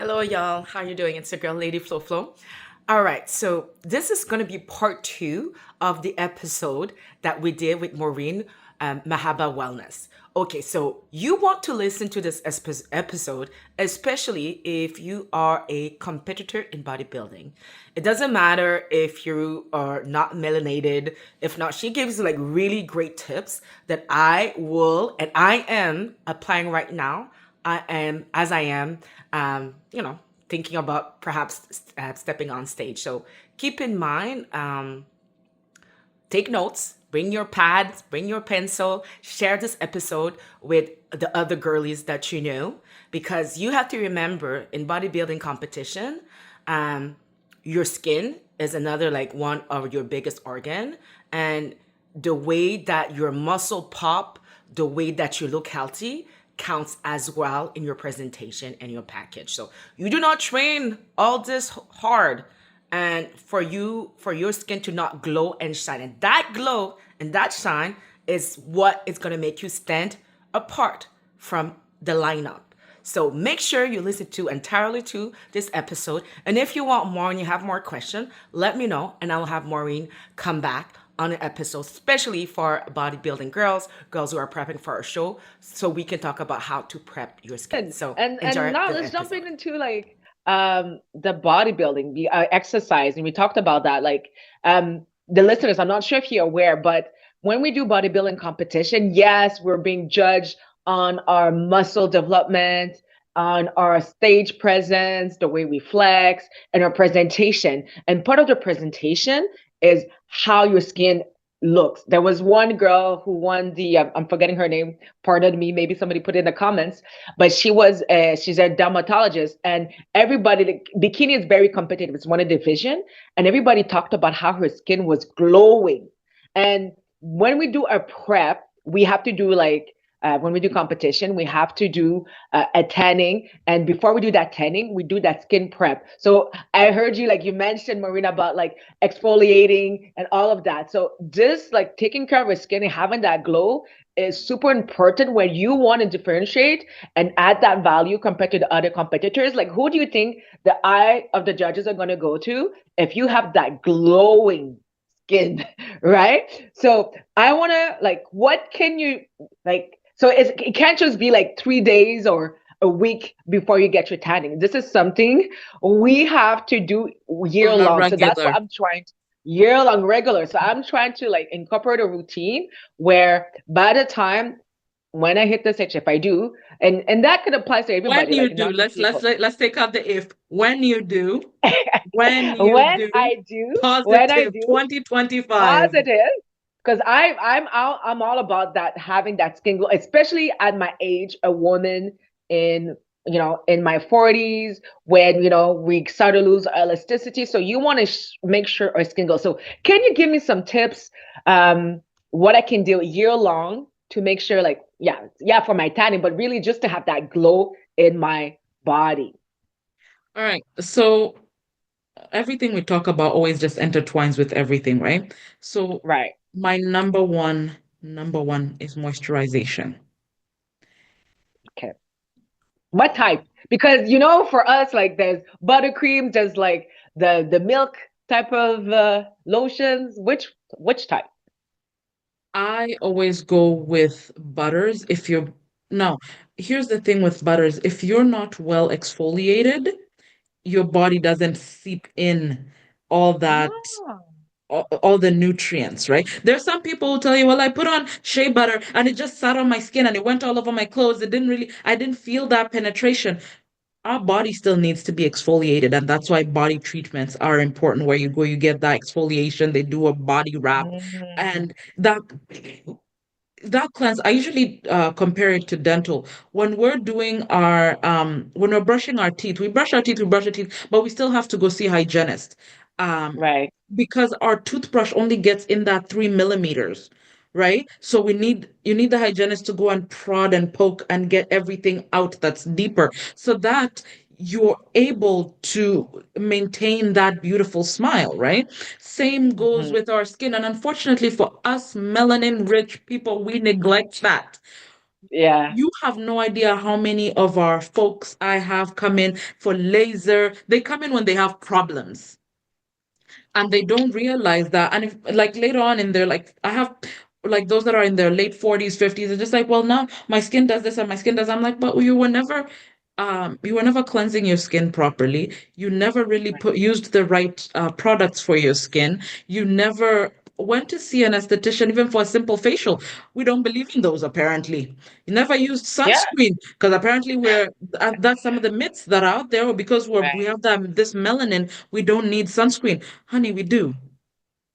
Hello, y'all. How you doing? It's your girl, Lady Flo Flo. All right, so this is going to be part two of the episode that we did with Maureen, Mahaba Wellness. Okay, so you want to listen to this episode, especially if you are a competitor in bodybuilding. It doesn't matter if you are not melanated. If not, she gives like really great tips that I will and I am applying right now. I am, as I am, thinking about perhaps stepping on stage. So keep in mind, take notes, bring your pads, bring your pencil, share this episode with the other girlies that you know, because you have to remember in bodybuilding competition, um, your skin is another like one of your biggest organ, and the way that your muscle pop, the way that you look healthy counts as well in your presentation and your package. So you do not train all this hard and for your skin to not glow and shine, and that glow and that shine is what is going to make you stand apart from the lineup. So make sure you listen to entirely to this episode, and if you want more and you have more questions, let me know and I'll have Maureen come back on an episode, especially for bodybuilding girls who are prepping for a show, so we can talk about how to prep your skin. So And enjoy now the let's jump episode. into like the bodybuilding, the exercise, and we talked about that. Like the listeners, I'm not sure if you're aware, but when we do bodybuilding competition, yes, we're being judged on our muscle development, on our stage presence, the way we flex, and our presentation. And part of the presentation is how your skin looks. There was one girl who won the I'm forgetting her name. Pardon me. Maybe somebody put it in the comments, but she's a dermatologist, and everybody, like, bikini is very competitive. It's one a division, and everybody talked about how her skin was glowing. And when we do a prep, we have to do like when we do competition, we have to do a tanning. And before we do that tanning, we do that skin prep. So I heard you, like you mentioned, Marina, about like exfoliating and all of that. So this, like taking care of your skin and having that glow, is super important when you want to differentiate and add that value compared to the other competitors. Like, who do you think the eye of the judges are going to go to if you have that glowing skin, right? So I want to, like, what can you, like, so it can't just be like 3 days or a week before you get your tanning. This is something we have to do year On a long. So that's what regular. I'm trying to, year long regular. So I'm trying to like incorporate a routine where by the time when I hit the stage, if I do, and that could apply to When everybody, you like do, not just people. let's take out the if. When you do, when you when do, I do, when I positive do 2025. positive, because I'm all about that, having that skin glow, especially at my age, a woman in, in my 40s, when we start to lose elasticity. So you want to make sure our skin glows. So can you give me some tips, um what I can do year long to make sure, like, yeah, for my tanning, but really just to have that glow in my body. All right. So everything we talk about always just intertwines with everything, right? So Right. my number one is moisturization. Okay. What type? Because for us, like, there's buttercream, there's like the milk type of lotions. Which type? I always go with butters. No, here's the thing with butters. If you're not well exfoliated, your body doesn't seep in all that Ah. all the nutrients, right? There's some people who tell you, well, I put on shea butter and it just sat on my skin and it went all over my clothes. I didn't feel that penetration. Our body still needs to be exfoliated, and that's why body treatments are important. Where you go, you get that exfoliation, they do a body wrap, Mm. and that cleanse, I usually compare it to dental. When we're doing when we're brushing our teeth, we brush our teeth, but we still have to go see a hygienist. Um, Right. because our toothbrush only gets in that 3 millimeters, right? So you need the hygienist to go and prod and poke and get everything out that's deeper, so that you're able to maintain that beautiful smile, right? Same goes Mhm. with our skin. And unfortunately for us melanin rich people, we neglect that. Yeah. You have no idea how many of our folks I have come in for laser. They come in when they have problems and they don't realize that. And if like later on in their like I have like those that are in their late 40s, 50s, they're just like, well, now my skin does this and my skin does. I'm like, but you were never cleansing your skin properly. You never really Right. put used the right products for your skin. You never went to see an esthetician even for a simple facial. We don't believe in those apparently. You never used Yeah. sunscreen because apparently that's some of the myths that are out there. Or because we Right. have that this melanin, we don't need sunscreen. Honey, we do.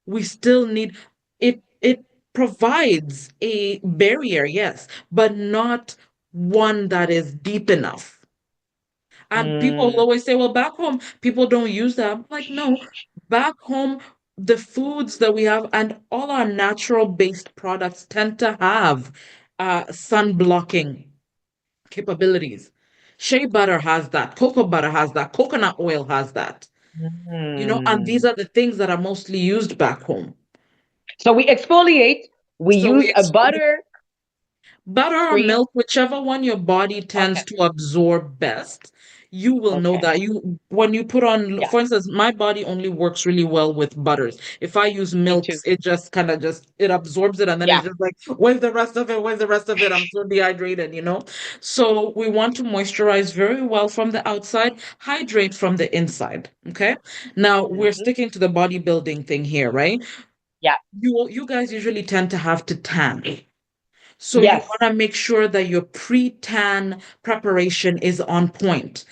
We still need it. It provides a barrier, yes, but not one that is deep enough. And people will Mm. always say, well, back home, people don't use that. I'm like, no, back home, the foods that we have and all our natural based products tend to have sun blocking capabilities. Shea butter has that, cocoa butter has that, coconut oil has that, and these Mm. are the things that are mostly used back home. So we exfoliate, we So use we a butter, butter or cream. milk, whichever one your body tends Okay. to absorb best, you will know Okay. that you when you put on, Yeah. for instance, my body only works really well with butters. If I use Me milks, too. it just kind of just it absorbs it and then it's Yeah. just like, where's the rest of it? Where's the rest of it? I'm so dehydrated. So we want to moisturize very well from the outside, hydrate from the inside. Okay. Now we're Hmm. sticking to the bodybuilding thing here, right? Yeah. You guys usually tend to have to tan. So you Yes. want to make sure that your pre-tan preparation is on point.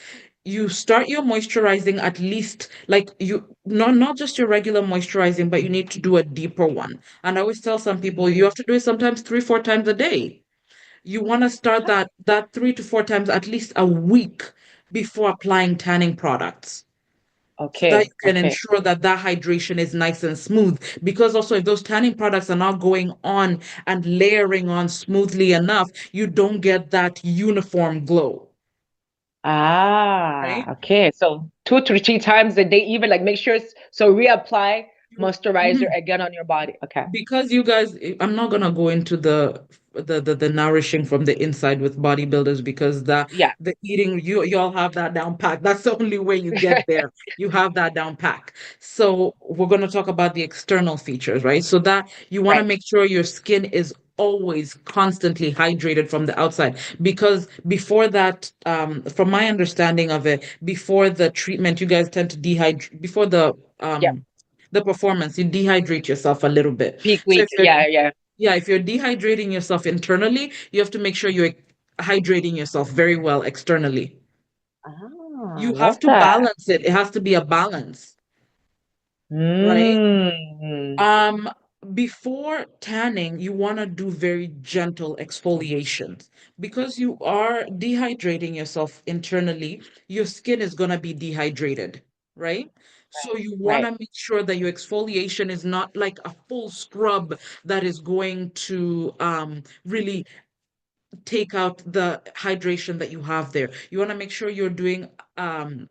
You start your moisturizing at least like you not just your regular moisturizing, but you need to do a deeper one. And I always tell some people you Mhm. have to do it sometimes 3, 4 times a day. You want to start that 3 to 4 times at least a week before applying tanning products so that you Okay. can Okay. ensure that that hydration is nice and smooth. Because also, if those tanning products are not going on and layering on smoothly enough, you don't get that uniform glow, right? Ah, okay. So 2 to 3 times a day, even like make sure so reapply moisturizer Mhm. again on your body. Okay. Because you guys, I'm not gonna go into the nourishing from the inside with bodybuilders because Yeah. the eating you all have that down pack. That's the only way you get there. You have that down pack. So we're gonna talk about the external features, right? So that you want to Right. make sure your skin is always constantly hydrated from the outside because before that from my understanding of it, before the treatment you guys tend to dehydrate before Yep. the performance, you dehydrate yourself a little bit. Peak So week. Yeah, yeah. if you're dehydrating yourself internally, you have to make sure you're hydrating yourself very well externally. Ah, You have love to that. balance it. It has to be a balance, right? Mm. Um, Before tanning, you want to do very gentle exfoliations because you are dehydrating yourself internally. Your skin is going to be dehydrated, right? So you want Right. to make sure that your exfoliation is not like a full scrub that is going to really take out the hydration that you have there. You want to make sure you're doing um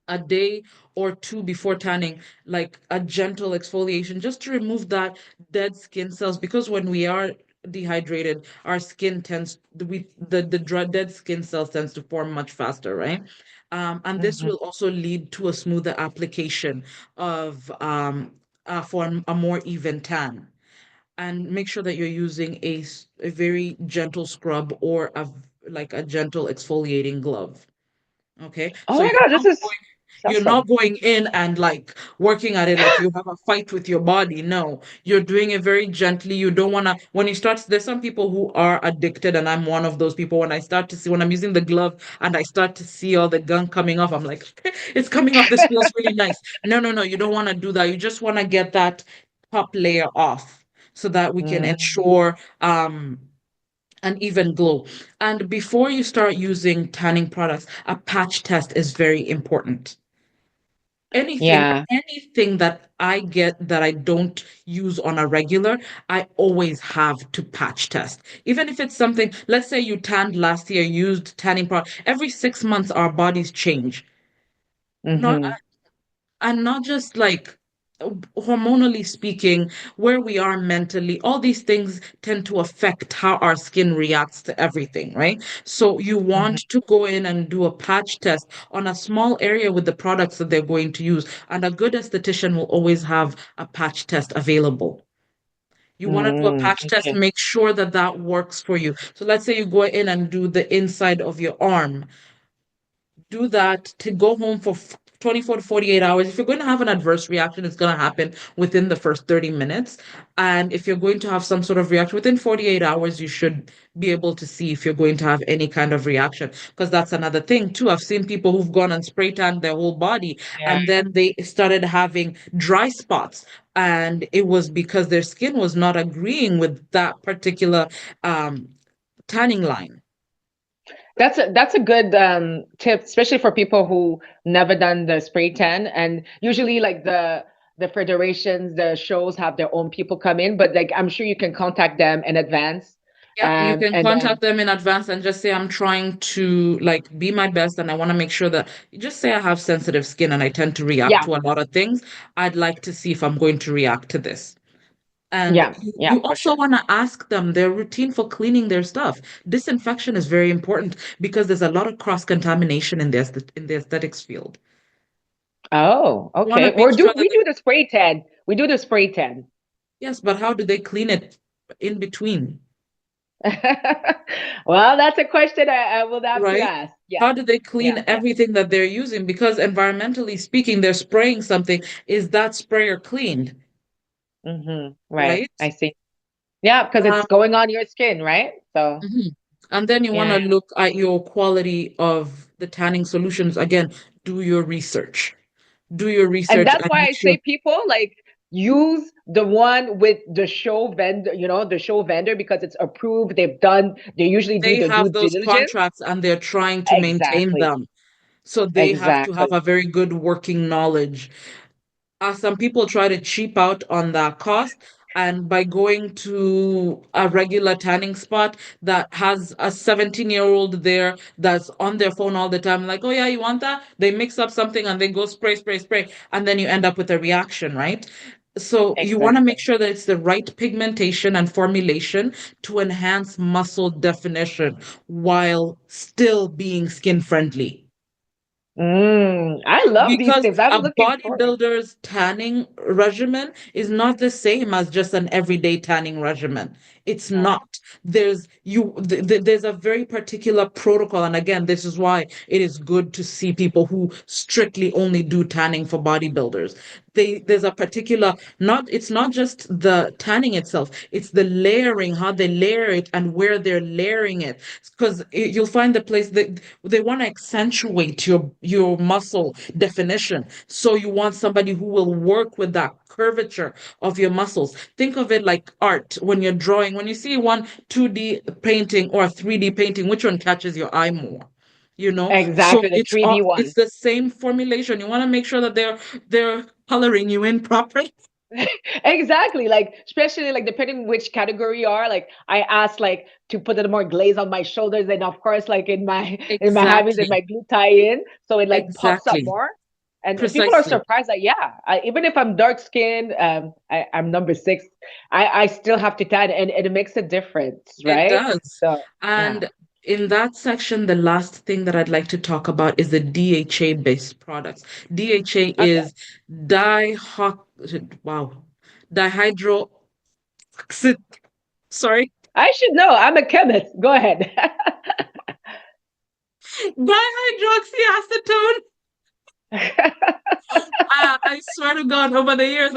a day or two before tanning, like a gentle exfoliation, just to remove that dead skin cells. Because when we are dehydrated, our skin tends the dead skin cells tends to form much faster, right? And this Hmm. will also lead to a smoother application of for a more even tan. And make sure that you're using a very gentle scrub or like a gentle exfoliating glove. Okay, Oh so my God, this is you're not awesome. going in and like working at it like you have a fight with your body. No, you're doing it very gently. You don't want to, when you start, there's some people who are addicted, and I'm one of those people. When I start to see, when I'm using the glove and I start to see all the gunk coming off, I'm like, okay, it's coming off. This feels really nice. No, no, no, you don't want to do that. You just want to get that top layer off so that we can Mm. ensure an even glow. And before you start using tanning products, a patch test is very important. Yeah. Anything that I get that I don't use on a regular, I always have to patch test. Even if it's something, let's say you tanned last year, used tanning product. Every 6 months, our bodies change. Not Hmm. and not just like hormonally speaking, where we are mentally, all these things tend to affect how our skin reacts to everything, right? So you want Mhm. to go in and do a patch test on a small area with the products that they're going to use. And a good esthetician will always have a patch test available. You want to do a patch test, Okay. make sure that that works for you. So let's say you go in and do the inside of your arm, do that to go home for 24 to 48 hours. If you're going to have an adverse reaction, it's going to happen within the first 30 minutes. And if you're going to have some sort of reaction within 48 hours, you should be able to see if you're going to have any kind of reaction. Because that's another thing, too. I've seen people who've gone and spray tanned their whole body Yeah. and then they started having dry spots. And it was because their skin was not agreeing with that particular um, tanning line. That's a good tip, especially for people who never done the spray tan. And usually, like the federations, the shows have their own people come in, but like I'm sure you can contact them in advance. Yep, you can And then contact them in advance and just say, I'm trying to like be my best and I want to make sure that you just say I have sensitive skin and I tend to react yeah, to a lot of things. I'd like to see if I'm going to react to this. And yeah, yeah, you for also sure. want to ask them their routine for cleaning their stuff. Disinfection is very important because there's a lot of cross-contamination in in the aesthetics field. Oh, You want to okay. make sure that We do the spray tan. We do the spray tan. yes, but how do they clean it in between? Well, that's a question I will have to Right? ask. Yeah, How do they yeah, clean yeah. everything that they're using? Because environmentally speaking, they're spraying something. Is that sprayer cleaned? Right. Right? I see. Yeah, because Um, it's going on your skin, right? So, mhm. And then you want yeah. to look at your quality of the tanning solutions. Again, do your research. Do your And research that's and why make I sure say people like use the one with the show vendor, the show vendor because it's approved. They usually do they the due have those diligence. contracts and they're trying to maintain Exactly. them. So they have to have Exactly. a very good working knowledge. Some people try to cheap out on that cost. And by going to a regular tanning spot that has a 17-year-old there that's on their phone all the time, like, oh, yeah, you want that? They mix up something and they go spray, spray, spray. And then you end up with a reaction, right? So you want to make Exactly. sure that it's the right pigmentation and formulation to enhance muscle definition while still being skin friendly. I love these Because tips. I'm a looking forward. bodybuilder's tanning regimen is not the same as just an everyday tanning regimen. It's No. not. There's a very particular protocol, and again, this is why it is good to see people who strictly only do tanning for bodybuilders. There's a particular not it's not just the tanning itself, it's the layering, how they layer it and where they're layering it. Because you'll find the place that they want to accentuate your muscle definition. So you want somebody who will work with that curvature of your muscles. Think of it like art when you're drawing. When you see one 2D painting or a 3D painting, which one catches your eye more? So Exactly. The it's 3D it's one. the same formulation. You want to make sure that they're coloring you in properly. Exactly. Like, especially like depending which category you are, like I asked like to put a little more glaze on my shoulders and of course like in my hammies and Exactly. my glute tie in. So it like pops up Exactly. more. And people are Precisely. surprised that yeah, even if I'm dark skinned, I'm number six, I still have to tan and it makes a difference, It right? does. So yeah. And in that section, the last thing that I'd like to talk about is the DHA based products. DHA Okay. is diho wow, dihydro sorry, I should know. I'm a chemist. Go ahead. dihydroxyacetone. I swear to God, over the years,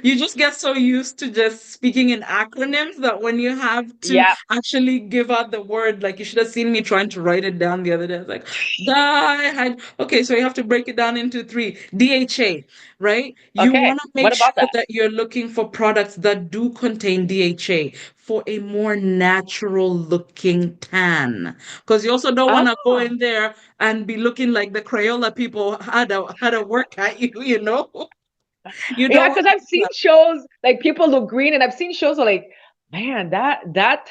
you just get so used to just speaking in acronyms that when you have to Yeah. actually give out the word, like you should have seen me trying to write it down the other day. I was like, okay, so you have to break it down into three. DHA, right? You Okay. want to What make about sure that? that you're looking for products that do contain DHA for a more natural looking tan. Because you also don't want to go Ah. in there and be looking like the Crayola people had a work at you, you know? You Yeah, don't want because to I've do seen that. shows like people look green, and I've seen shows where like Man, that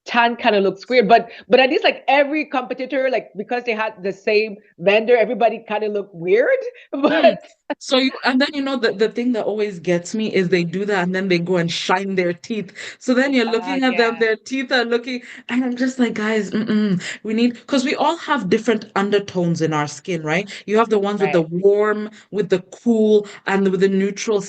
tan kind of looks weird, but at least like every competitor, like because they had the same vendor, everybody kind of looked weird. Mm. But So you, and then the thing that always gets me is they do that and then they go and shine their teeth. So then you're looking at them, yeah, their teeth are looking, and I'm just like, guys, we need, because we all have different undertones in our skin, right? You have the ones with the right. warm, with the cool, and with the neutral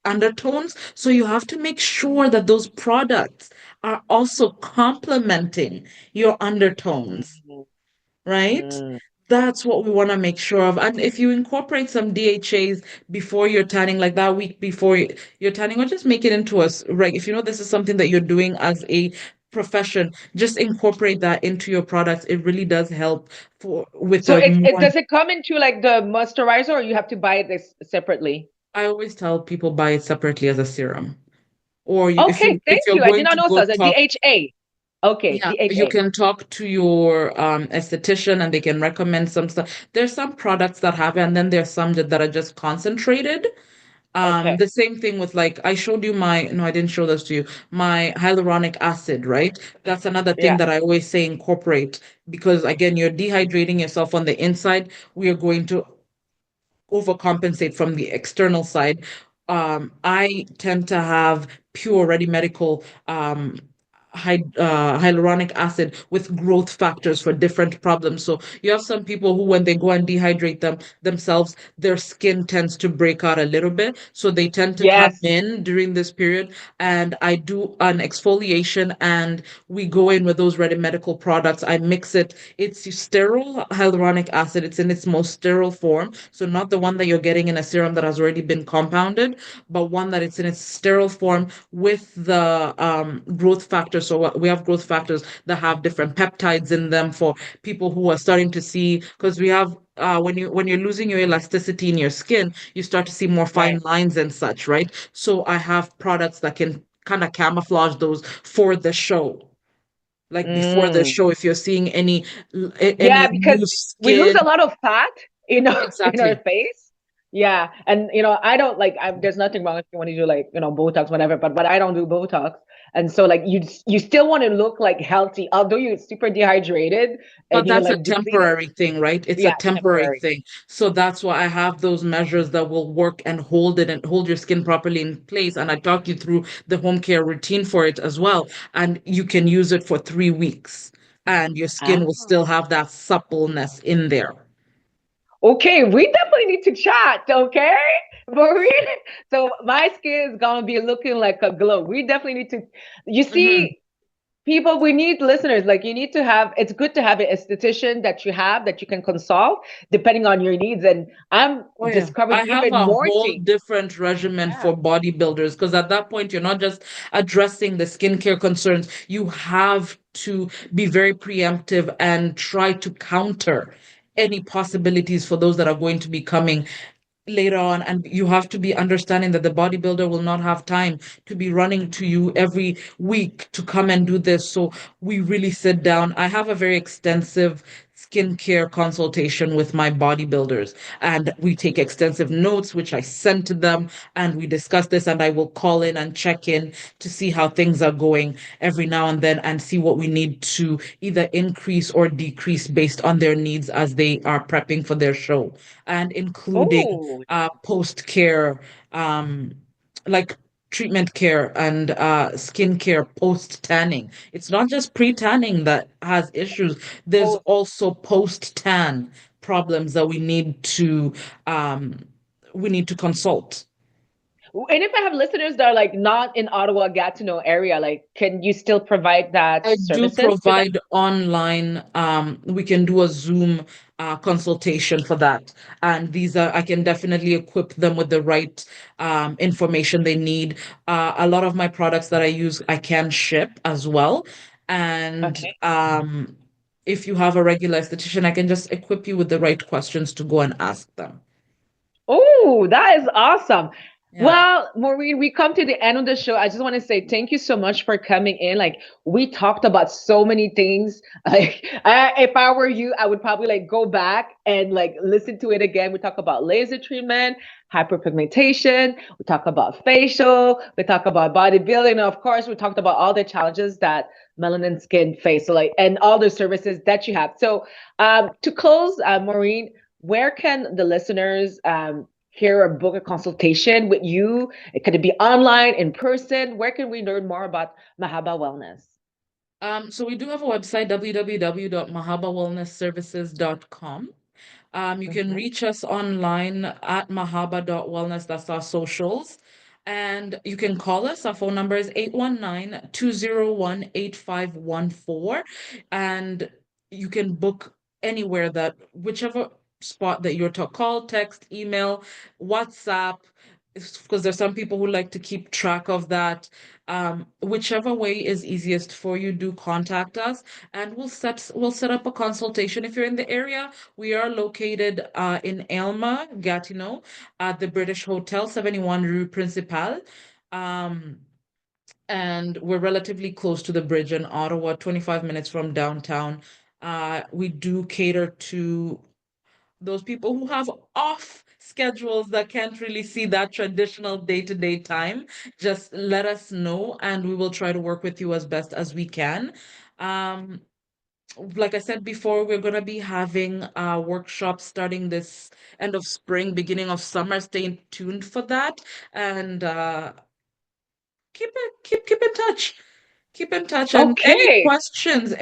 undertones. So you have to make sure that those products are also complementing your undertones, Mhm. right? Mm. That's what we want to make sure of. And if you incorporate some DHAs before you're tanning, like that week before you're tanning, or just make it into right. If you know this is something that you're doing as a profession, just incorporate that into your products. It really does help for with So a it more. does it come into like the moisturizer, or you have to buy it this separately? I always tell people buy it separately as a serum, or Okay, if thank you're you. I did going not to know go so the talk. DHA. Okay, Yeah, you DHA. can talk to your esthetician and they can recommend some stuff. There's some products that have it, and then there's some that are just concentrated. Okay. The same thing with like I showed you my no, I didn't show this to you. My hyaluronic acid, right? That's another thing Yeah. that I always say incorporate because again, you're dehydrating yourself on the inside. We are going to overcompensate from the external side. I tend to have pure ready medical hyaluronic acid with growth factors for different problems. So you have some people who, when they go and dehydrate themselves, their skin tends to break out a little bit. So they tend to come Yes. in during this period. And I do an exfoliation and we go in with those ready medical products. I mix it. It's sterile hyaluronic acid. It's in its most sterile form. So not the one that you're getting in a serum that has already been compounded, but one that it's in its sterile form with the growth factors. So we have growth factors that have different peptides in them for people who are starting to see, because we have when you're losing your elasticity in your skin, you start to see more fine Right. lines and such, right? So I have products that can kind of camouflage those for the show. Like before the Mm. show, if you're seeing any Yeah, because loose we lose skin, a lot of fat, in our exactly. face. Yeah, and I don't like. There's nothing wrong if you want to do like Botox, whatever. But I don't do Botox, and so like you still want to look like healthy, although you're super dehydrated But and you're that's a like depleted. temporary thing, right? It's a Yeah, temporary temporary. thing. So that's why I have those measures that will work and hold it and hold your skin properly in place. And I talk you through the home care routine for it as well. And you can use it for 3 weeks, and your Ah. skin will still have that suppleness in there. Okay, we definitely need to chat, okay? For real. So my skin is gonna be looking like a glow. We definitely need to, you Mhm. see, people, we need listeners. Like you need to have, it's good to have an esthetician that you have that you can consult depending on your needs. And I'm Oh yeah. discovering I have even a more whole things. different regimen Yeah. for bodybuilders because at that point you're not just addressing the skincare concerns. You have to be very preemptive and try to counter any possibilities for those that are going to be coming later on. And you have to be understanding that the bodybuilder will not have time to be running to you every week to come and do this. So we really sit down. I have a very extensive skincare consultation with my bodybuilders, and we take extensive notes which I send to them, and we discuss this, and I will call in and check in to see how things are going every now and then and see what we need to either increase or decrease based on their needs as they are prepping for their show, and including Oh, post care, um, like treatment care and skin care post tanning. It's not just pre tanning that has issues, there's oh. also post tan problems that um, we need to consult. And if I have listeners that are like not in Ottawa, Gatineau area, like, can you still provide that I do services for them? provide online, we can do a Zoom consultation for that. And these are, I can definitely equip them with the right information they need. A lot of my products that I use, I can ship as well. And Okay. if you have a regular esthetician, I can just equip you with the right questions to go and ask them. Oh, that is awesome. Yeah. Well, Maureen, we come to the end of the show. I just want to say thank you so much for coming in. Like we talked about so many things. Like if I were you, I would probably like go back and like listen to it again. We talk about laser treatment, hyperpigmentation. We talk about facial. We talk about bodybuilding. And of course, we talked about all the challenges that melanin skin face. So like, and all the services that you have. So to close, Maureen, where can the listeners hear or book a consultation with you? It could be online, in person. Where can we learn more about Mahaba Wellness? So we do have a website, www.mahabawellnessservices.com. You can Mhm. reach us online at mahaba.wellness. That's our socials. And you can call us. Our phone number is 819-201-8514. And you can book anywhere that, whichever spot that you're to call, text, email, WhatsApp, because there's some people who like to keep track of that. Whichever way is easiest for you, do contact us and we'll set up a consultation. If you're in the area, we are located in Elma, Gatineau, at the British Hotel, 71 Rue Principale. Um, and we're relatively close to the bridge in Ottawa, 25 minutes from downtown. We do cater to those people who have off schedules that can't really see that traditional day-to-day time. Just let us know and we will try to work with you as best as we can. Um, like I said before, we're going to be having workshops starting this end of spring, beginning of summer. Stay tuned for that, and keep in touch. Keep in touch. And any Okay. questions,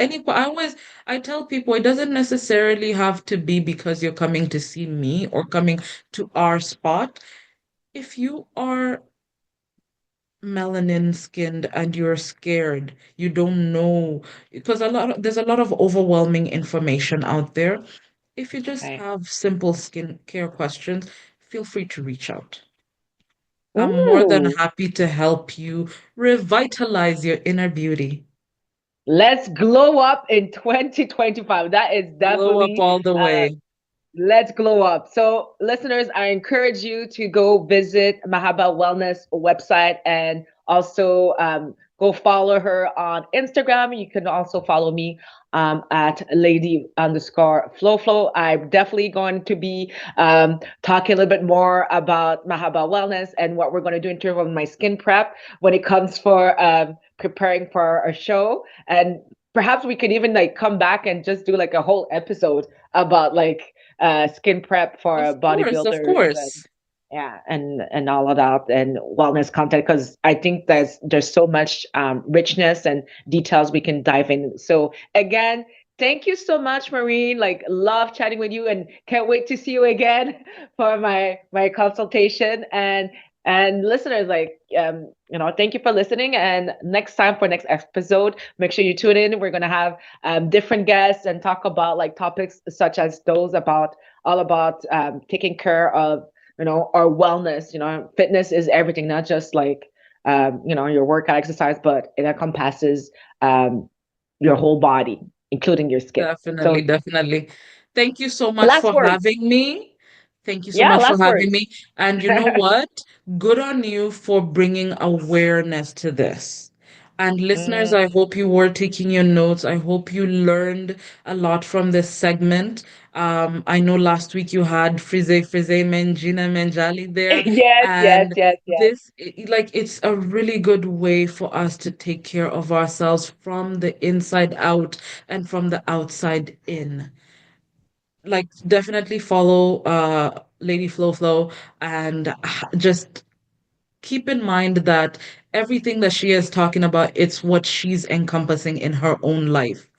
I tell people it doesn't necessarily have to be because you're coming to see me or coming to our spot. If you are melanin skinned and you're scared, you don't know, because there's a lot of overwhelming information out there. If you just Okay. have simple skincare questions, feel free to reach out. I'm more than Ooh, happy to help you revitalize your inner beauty. let's glow up in 2025. That is Glow up definitely all the uh, way. let's glow up. So, listeners, I encourage you to go visit Mahaba Wellness website and also go follow her on Instagram. You can also follow me at lady underscore flow flow. I'm definitely going to be talking a little bit more about Mahaba Wellness and what we're going to do in terms of my skin prep when it comes for preparing for a show. And perhaps we could even like come back and just do like a whole episode about like skin prep for Of bodybuilders and course. yeah and all of that and wellness content because I think there's so much richness and details we can dive in. So again, thank you so much, Maureen. Like love chatting with you and can't wait to see you again for my consultation. And listeners, like thank you for listening. And next time for next episode, make sure you tune in. We're gonna have different guests and talk about like topics such as those about all about taking care of our wellness. Fitness is everything, not just like your workout exercise, but it encompasses um, your whole body, including your skin. Definitely, So definitely. Thank you so much last for words. having me. Thank you so Yeah, much for last having words. me. And you know what? Good on you for bringing awareness to this. And listeners, I Mm. hope you were taking your notes. I hope you learned a lot from this segment. I know last week you had Frize Menjina Menjali there, Yes, yes, and yes, yes. like it's a really good way for us to take care of ourselves from the inside out and from the outside in. Like definitely follow Lady Flo Flo and just keep in mind that everything that she is talking about, it's what she's encompassing in her own life.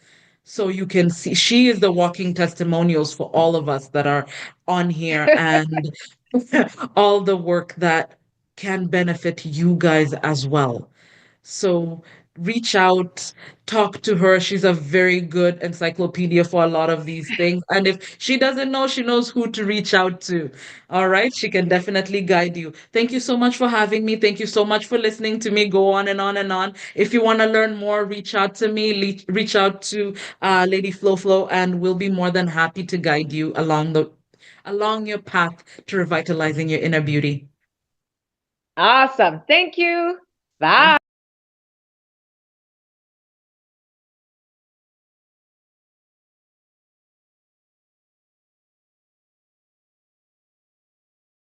So you can see she is the walking testimonials for all of us that are on here and all the work that can benefit you guys as well. So reach out, talk to her. She's a very good encyclopedia for a lot of these things. And if she doesn't know, she knows who to reach out to. All right. She can definitely guide you. Thank you so much for having me. Thank you so much for listening to me go on and on and on. If you want to learn more, reach out to me, reach out to Lady Flo Flo, and we'll be more than happy to guide you along your path to revitalizing your inner beauty. Awesome. Thank you. Thank Bye.